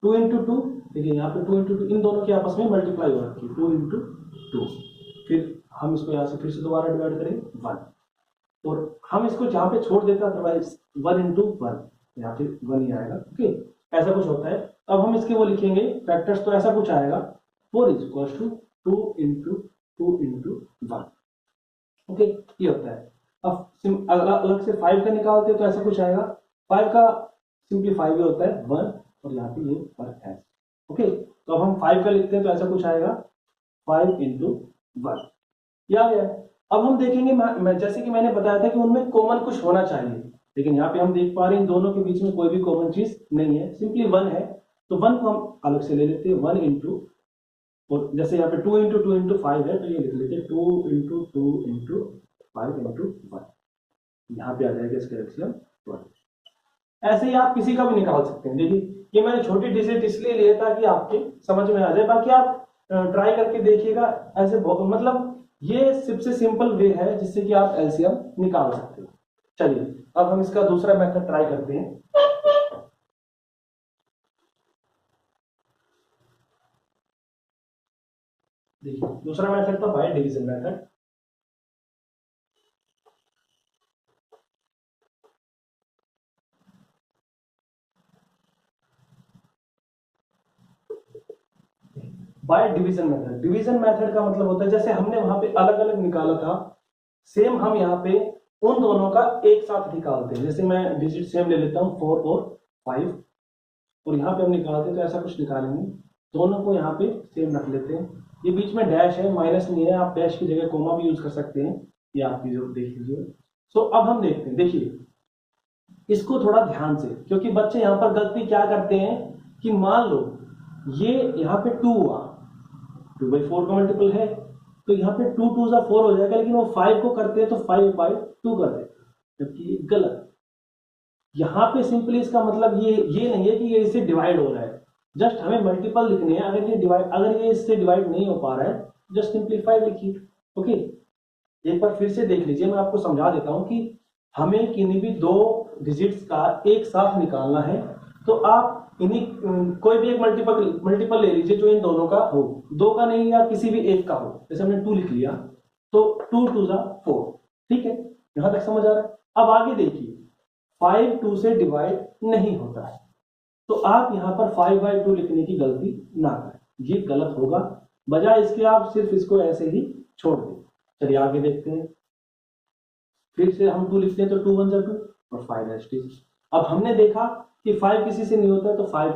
2 into two, देखिए यहाँ पे 2 इंटू टू इन दोनों की आपस में मल्टीप्लाई हो रखी है, 2 इंटू टू। फिर हम इसको यहाँ से फिर से दोबारा डिवाइड करें 1, और हम इसको जहाँ पे छोड़ देते हैं अदरवाइज 1 इंटू 1, यहाँ पे 1 ही आएगा। ओके, ऐसा कुछ होता है। अब हम इसके वो लिखेंगे फैक्टर्स, तो ऐसा कुछ आएगा 4 is equal to 2 into 2 into 1। Okay, ये होता है। अब अलग से 5 का निकालते हैं तो ऐसा कुछ आएगा, 5 का सिंप्लीफाई भी होता है 1, और यहाँ पे ये वर्क है। ओके, तो अब हम 5 का लिखते हैं तो ऐसा कुछ आएगा 5 इंटू 1, ये आ गया। अब हम देखेंगे, मैं जैसे कि मैंने बताया था कि उनमें कॉमन कुछ होना चाहिए, लेकिन यहाँ पे हम देख पा रहे हैं इन दोनों के बीच में कोई भी कॉमन चीज नहीं है, सिंपली 1 है। तो 1 को हम अलग से ले लेते हैं, 1 इंटू, और जैसे यहाँ पे 2 इंटू 2 इंटू 5 है तो ये लिख लेते हैं 2 इंटू 2 इंटू 5 इंटू 1, यहाँ पे आ जाएगा इसका एलसीएम 1। ऐसे ही आप किसी का भी निकाल सकते हैं। देखिए ये मैंने छोटी डिजिट इसलिए लिया ताकि आपके समझ में आ जाए, बाकी आप ट्राई करके देखिएगा। ऐसे मतलब ये सबसे सिंपल वे है जिससे कि आप एलसीएम निकाल सकते हो। चलिए अब हम इसका दूसरा मेथड ट्राई करते हैं। देखिए दूसरा मेथड था by division method. By division method, division method का मतलब होता है जैसे हमने वहां पे अलग अलग निकाला था, सेम हम यहाँ पे उन दोनों का एक साथ निकालते हैं। जैसे मैं डिजिट सेम ले लेता हूँ 4 और 5, और यहाँ पे हम निकालते हैं तो ऐसा कुछ निकालेंगे, दोनों को यहाँ पे सेम रख लेते हैं। ये बीच में डैश है, माइनस नहीं है, आप डैश की जगह कोमा भी यूज कर सकते हैं, ये आपकी जरूर देख लीजिए। सो अब हम देखते हैं, देखिए इसको थोड़ा ध्यान से, क्योंकि बच्चे यहाँ पर गलती क्या करते हैं कि मान लो ये यहाँ पे 2 हुआ, 2/4 का मल्टीपल है, तो यहाँ पे 2 2 जा 4 हो जाएगा, लेकिन वो 5 को करते हैं तो 5/2 कर देते हैं, जबकि ये गलत। यहाँ पे सिंपली इसका मतलब ये नहीं है कि ये इससे डिवाइड हो रहा है, जस्ट हमें मल्टीपल लिखने हैं। अगर ये इससे डिवाइड नहीं हो पा रहा है, जस्ट सिंप्लीफाई लिखिए। ओके, एक बार फिर से देख लीजिए, मैं आपको समझा देता हूं कि हमें किन्हीं भी दो डिजिट्स का एक साथ निकालना है, तो आप इन्हीं कोई भी एक मल्टीपल ले लीजिए जो इन दोनों का हो, दो का नहीं या किसी भी एक का हो। जैसे हमने 2 लिख लिया तो 2 2 जा 4, ठीक है, यहां तक समझ आ रहा है। अब आगे देखिए 5 2 से डिवाइड नहीं होता है, तो आप यहां पर 5/2 लिखने की गलती ना करें, ये गलत होगा। बजाय इसके आप सिर्फ इसको ऐसे ही छोड़ दें। चलिए आगे देखते हैं, फिर से हम 2 लिखते हैं तो 2 1 जा 2 और 5 अब हमने देखा कि 5 किसी से नहीं होता है तो 5 का